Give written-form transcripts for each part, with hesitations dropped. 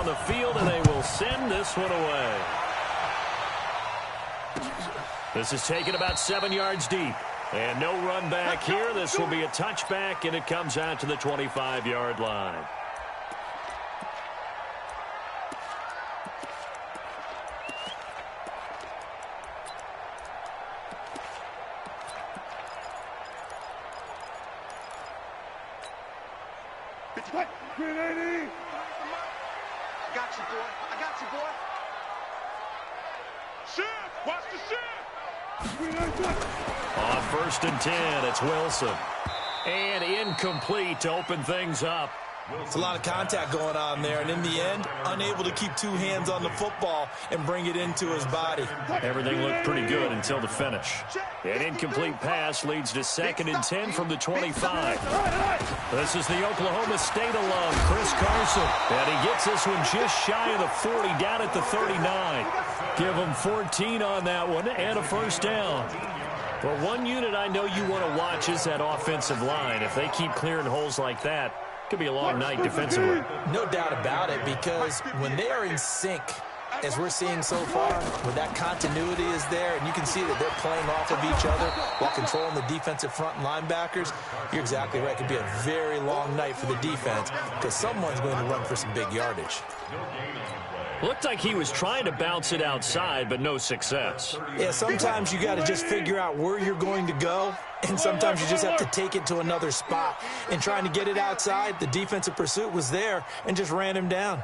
on the field, and they will send this one away. This is taken about 7 yards deep. And no run back here. This will be a touchback, and it comes out to the 25-yard line. I got you, boy. I got you, boy. Shift! Watch the shift! On 1st and 10, it's Wilson. And incomplete to open things up. It's a lot of contact going on there, and in the end, unable to keep 2 hands on the football and bring it into his body. Everything looked pretty good until the finish. An incomplete pass leads to 2nd and 10 from the 25. This is the Oklahoma State alum, Chris Carson. And he gets this one just shy of the 40, down at the 39. Give him 14 on that one and a first down. Well, one unit I know you want to watch is that offensive line. If they keep clearing holes like that, could be a long night defensively. No doubt about it, because when they are in sync, as we're seeing so far, when that continuity is there, and you can see that they're playing off of each other while controlling the defensive front and linebackers, you're exactly right. It could be a very long night for the defense because someone's going to run for some big yardage. Looked like he was trying to bounce it outside, but no success. Yeah, sometimes you got to just figure out where you're going to go, and sometimes you just have to take it to another spot. And trying to get it outside, the defensive pursuit was there and just ran him down.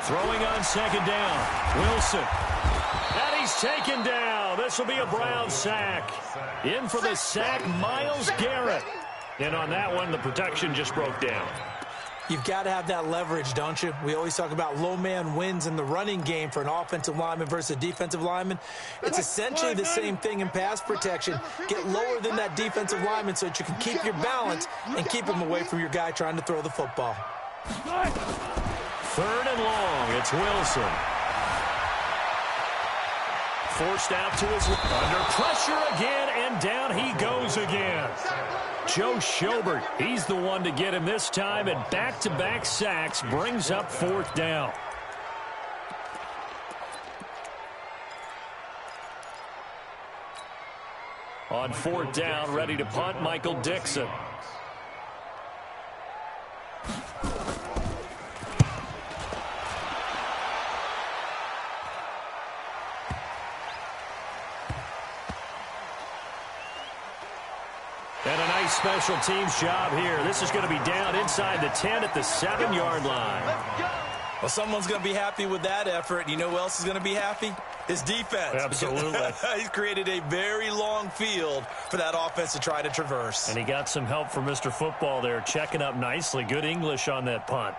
Throwing on 2nd down, Wilson. And he's taken down. This will be a Brown sack. In for the sack, Myles Garrett. And on that one, the protection just broke down. You've got to have that leverage, don't you? We always talk about low man wins in the running game for an offensive lineman versus a defensive lineman. It's essentially the same thing in pass protection. Get lower than that defensive lineman so that you can keep your balance and keep him away from your guy trying to throw the football. 3rd and long, it's Wilson. Forced out to his left. Under pressure again, and down he goes again. Joe Schobert, he's the one to get him this time, and back-to-back sacks brings up 4th down. On 4th down, ready to punt, Michael Dixon. And a nice special teams job here. This is going to be down inside the 10 at the 7-yard line. Well, someone's going to be happy with that effort. You know who else is going to be happy? His defense. Absolutely. He's created a very long field for that offense to try to traverse. And he got some help from Mr. Football there, checking up nicely. Good English on that punt.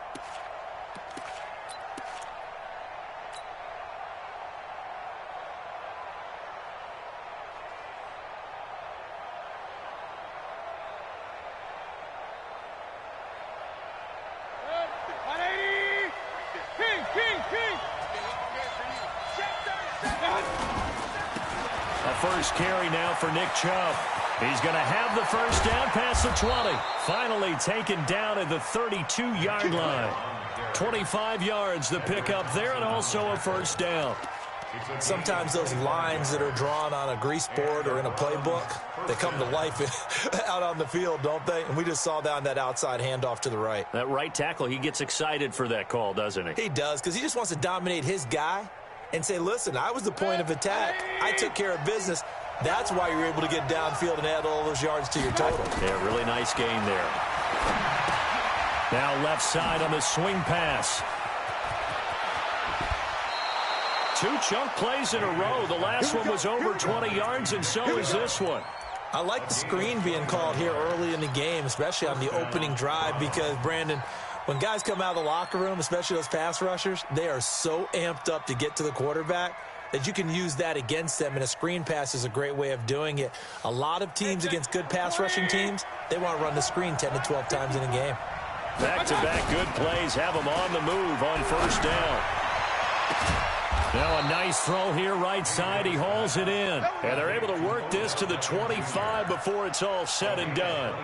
First carry now for Nick Chubb. He's going to have the first down past the 20. Finally taken down at the 32-yard line. 25 yards the pickup there, and also a first down. Sometimes those lines that are drawn on a grease board or in a playbook, they come to life out on the field, don't they? And we just saw down that outside handoff to the right. That right tackle, he gets excited for that call, doesn't he? He does, because he just wants to dominate his guy and say, listen, I was the point of attack. I took care of business. That's why you're able to get downfield and add all those yards to your total. Yeah, really nice game there. Now left side on the swing pass. 2 chunk plays in a row. The last one was over 20 yards, and so is this one. I like the screen being called here early in the game, especially on the opening drive, because, Brandon, when guys come out of the locker room, especially those pass rushers, they are so amped up to get to the quarterback that you can use that against them, and a screen pass is a great way of doing it. A lot of teams against good pass rushing teams, they want to run the screen 10 to 12 times in a game. Back-to-back good plays have them on the move on first down. Now a nice throw here right side. He hauls it in. And they're able to work this to the 25 before it's all said and done.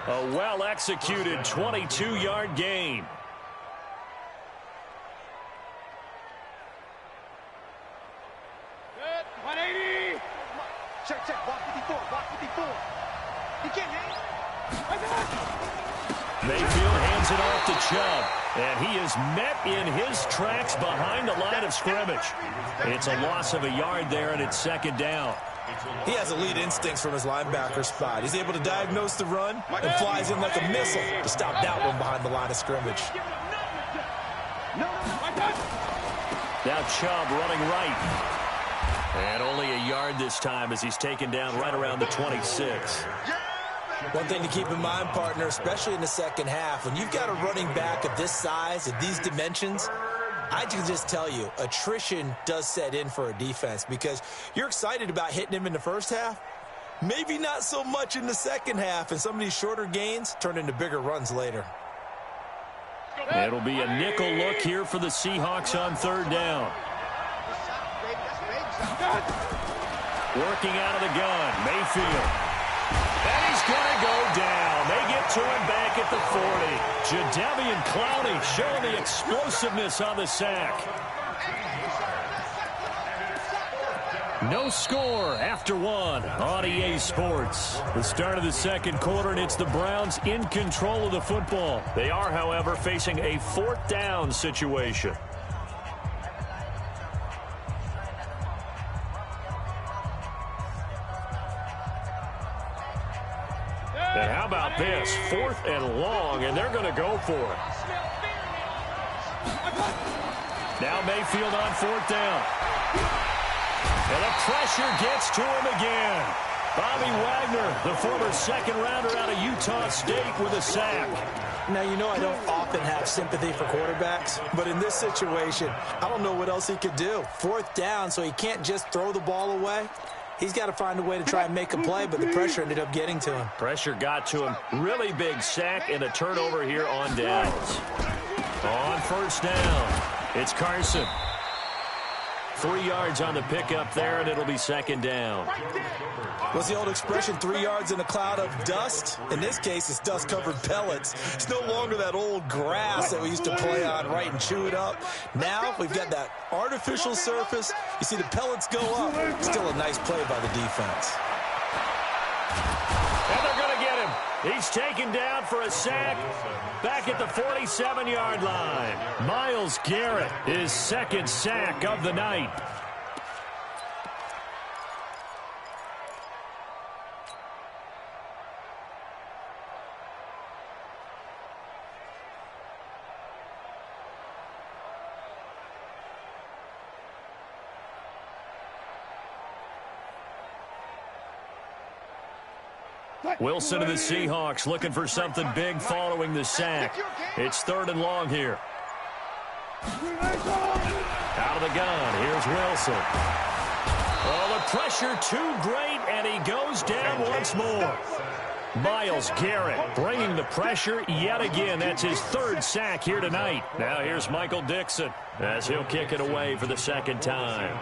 A well-executed 22-yard gain. Good. 180. Check, check. Block 54. Block 54. He can't hang. Mayfield hands it off to Chubb. And he is met in his tracks behind the line of scrimmage. It's a loss of a yard there, and it's second down. He has elite instincts from his linebacker spot. He's able to diagnose the run and flies in like a missile to stop that one behind the line of scrimmage. Now Chubb running right. And only a yard this time as he's taken down right around the 26. One thing to keep in mind, partner, especially in the second half, when you've got a running back of this size, of these dimensions, I can just tell you, attrition does set in for a defense because you're excited about hitting him in the first half. Maybe not so much in the second half, and some of these shorter gains turn into bigger runs later. It'll be a nickel look here for the Seahawks on third down. Working out of the gun, Mayfield. And he's going to go down. They get to him back at the 40. Jadeveon Clowney showing the explosiveness on the sack. No score after one on EA Sports. The start of the second quarter, and it's the Browns in control of the football. They are, however, facing a fourth down situation. And how about this? 4th and long, and they're going to go for it. Now Mayfield on 4th down. And the pressure gets to him again. Bobby Wagner, the former second-rounder out of Utah State, with a sack. Now, you know I don't often have sympathy for quarterbacks, but in this situation, I don't know what else he could do. 4th down, so he can't just throw the ball away. He's got to find a way to try and make a play, but the pressure ended up getting to him. Pressure got to him. Really big sack and a turnover here on downs. On 1st down, it's Carson. 3 yards on the pickup there, and it'll be 2nd down. What's the old expression, 3 yards in a cloud of dust? In this case, it's dust-covered pellets. It's no longer that old grass that we used to play on, right, and chew it up. Now we've got that artificial surface. You see the pellets go up. Still a nice play by the defense. And they're going to get him. He's taken down for a sack back at the 47-yard line. Myles Garrett, his 2nd sack of the night. Wilson and the Seahawks looking for something big following the sack. It's 3rd and long here. Out of the gun, here's Wilson. Oh, the pressure too great, and he goes down once more. Myles Garrett bringing the pressure yet again. That's his 3rd sack here tonight. Now here's Michael Dixon as he'll kick it away for the 2nd time.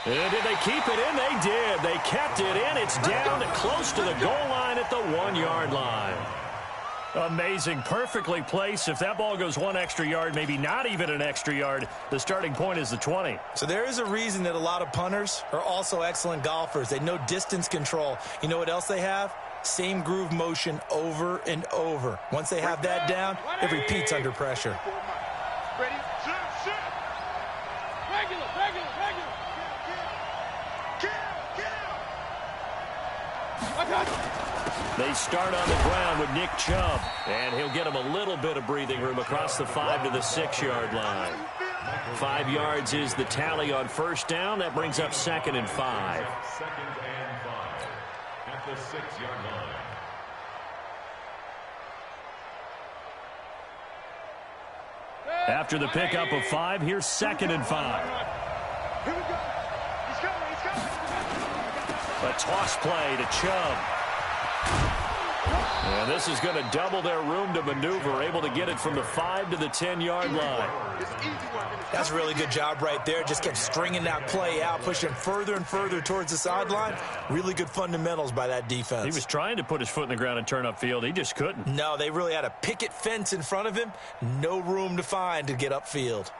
And did they keep it in? They did. They kept it in. It's down to close to the goal line at the 1-yard line. Amazing. Perfectly placed. If that ball goes 1 extra yard, maybe not even an extra yard, the starting point is the 20. So there is a reason that a lot of punters are also excellent golfers. They know distance control. You know what else they have? Same groove motion over and over. Once they have that down, it repeats under pressure. Ready? Regular. They start on the ground with Nick Chubb, and he'll get him a little bit of breathing room across the 5 to the 6-yard line. 5 yards is the tally on 1st down. That brings up 2nd and 5. 2nd and 5 at the 6-yard line. After the pickup of 5, here's 2nd and 5. Here we go. He's coming. A toss play to Chubb. And this is going to double their room to maneuver, able to get it from the 5 to the 10-yard line. That's a really good job right there. Just kept stringing that play out, pushing further and further towards the sideline. Really good fundamentals by that defense. He was trying to put his foot in the ground and turn upfield. He just couldn't. No, they really had a picket fence in front of him. No room to find to get upfield.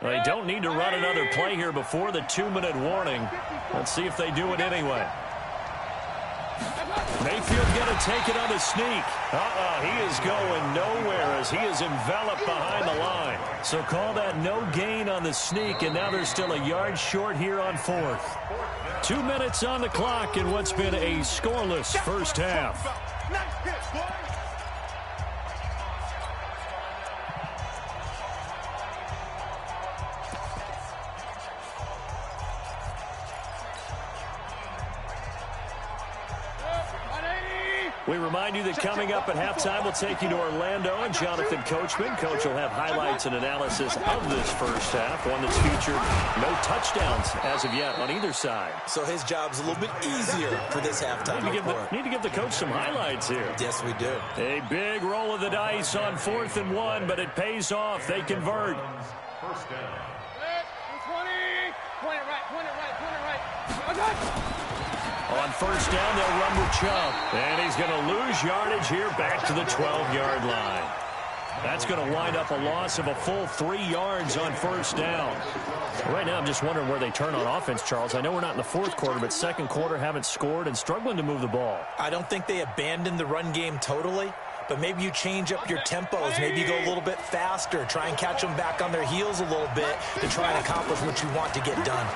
They don't need to run another play here before the 2-minute warning. Let's see if they do it anyway. Mayfield going to take it on the sneak. He is going nowhere as he is enveloped behind the line. So call that no gain on the sneak, and now they're still a yard short here on 4th. 2 minutes on the clock in what's been a scoreless first half. Nice hit, boy. We remind you that coming up at halftime, we'll take you to Orlando and Jonathan Coachman. Coach will have highlights and analysis of this first half, one that's featured no touchdowns as of yet on either side. So his job's a little bit easier for this halftime report. Need to give the coach some highlights here. Yes, we do. A big roll of the dice on 4th and 1, but it pays off. They convert. First down. 20. Point it right. On first down, they'll run with Chubb. And he's going to lose yardage here back to the 12-yard line. That's going to wind up a loss of a full 3 yards on first down. Right now, I'm just wondering where they turn on offense, Charles. I know we're not in the 4th quarter, but second quarter haven't scored and struggling to move the ball. I don't think they abandoned the run game totally, but maybe you change up your tempos. Maybe you go a little bit faster. Try and catch them back on their heels a little bit to try and accomplish what you want to get done.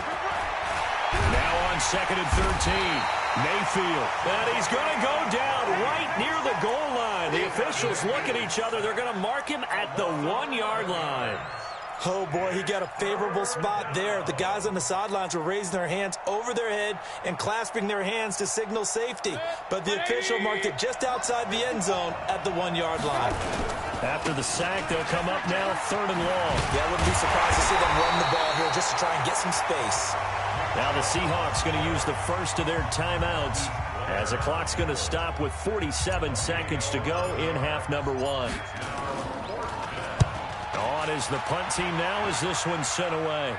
Now on 2nd and 13, Mayfield. And he's going to go down right near the goal line. The officials look at each other. They're going to mark him at the 1-yard line. Oh, boy, he got a favorable spot there. The guys on the sidelines were raising their hands over their head and clasping their hands to signal safety. But the official marked it just outside the end zone at the 1-yard line. After the sack, they'll come up now 3rd and long. Yeah, I wouldn't be surprised to see them run the ball here just to try and get some space. Now the Seahawks going to use the first of their timeouts as the clock's going to stop with 47 seconds to go in half number 1. On is the punt team now as this one's sent away.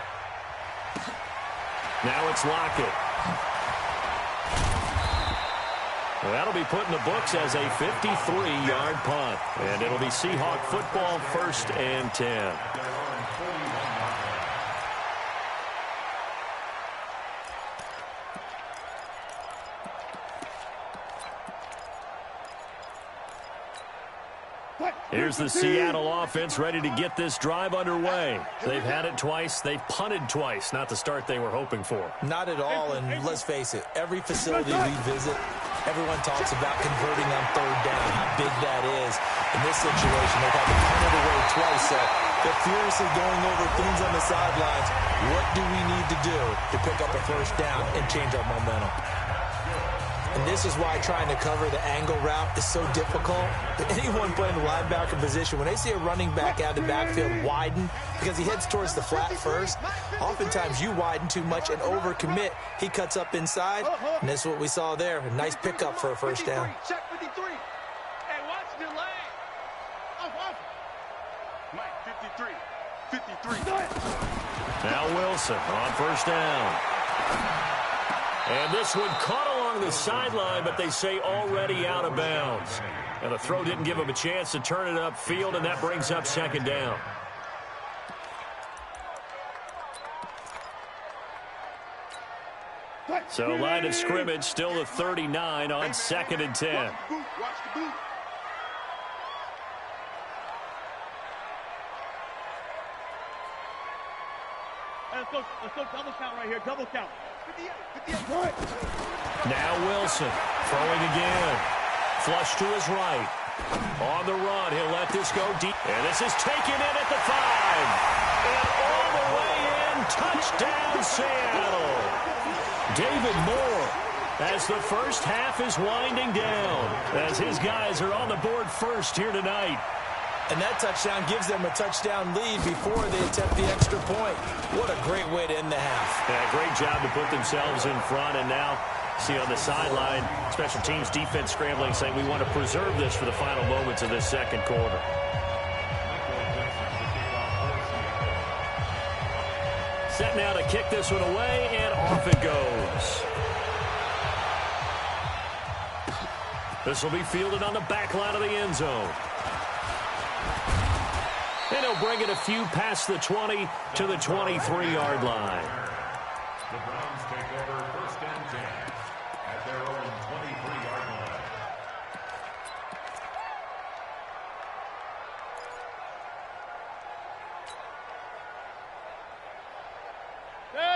Now it's Lockett. Well, that'll be put in the books as a 53-yard punt. And it'll be Seahawk football 1st and 10. Here's the Seattle offense ready to get this drive underway. They've had it twice. They've punted twice. Not the start they were hoping for. Not at all, and let's face it, every facility we visit, everyone talks about converting on 3rd down, how big that is. In this situation, they've had to punt it away twice, so they're furiously going over things on the sidelines. What do we need to do to pick up a 1st down and change our momentum? And this is why trying to cover the angle route is so difficult. Anyone playing the linebacker position, when they see a running back out of the backfield widen because he heads towards the flat first, oftentimes you widen too much and overcommit. He cuts up inside, and this is what we saw there. A nice pickup for a 1st down. Check 53. Hey, watch the lane. Off. Mike, 53. Now Wilson on 1st down. And this one caught along the sideline, but they say already out of bounds. And the throw didn't give him a chance to turn it upfield, and that brings up 2nd down. So line of scrimmage still the 39 on 2nd and 10. Watch the boot. Let's go double count right here, double count. 58. Now Wilson throwing again. Flush to his right. On the run, he'll let this go deep. And this is taken in at the 5. And all the way in, touchdown Seattle. David Moore, as the first half is winding down, as his guys are on the board first here tonight. And that touchdown gives them a touchdown lead before they attempt the extra point. What a great way to end the half. Yeah, great job to put themselves in front. And now, see on the sideline, special teams defense scrambling, saying we want to preserve this for the final moments of this second quarter. Set now to kick this one away, and off it goes. This will be fielded on the back line of the end zone. And he'll bring it a few past the 20 to the 23-yard line. The Browns take over 1st and 10 at their own 23-yard line.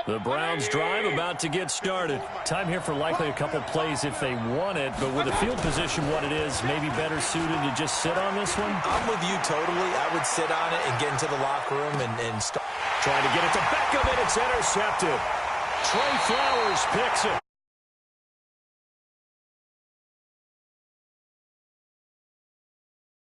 The Browns drive about to get started. Time here for likely a couple plays if they want it, but with the field position what it is, maybe better suited to just sit on this one? I'm with you totally. I would sit on it and get into the locker room and start. Trying to get it to Beckham, and it's intercepted. Trey Flowers picks it.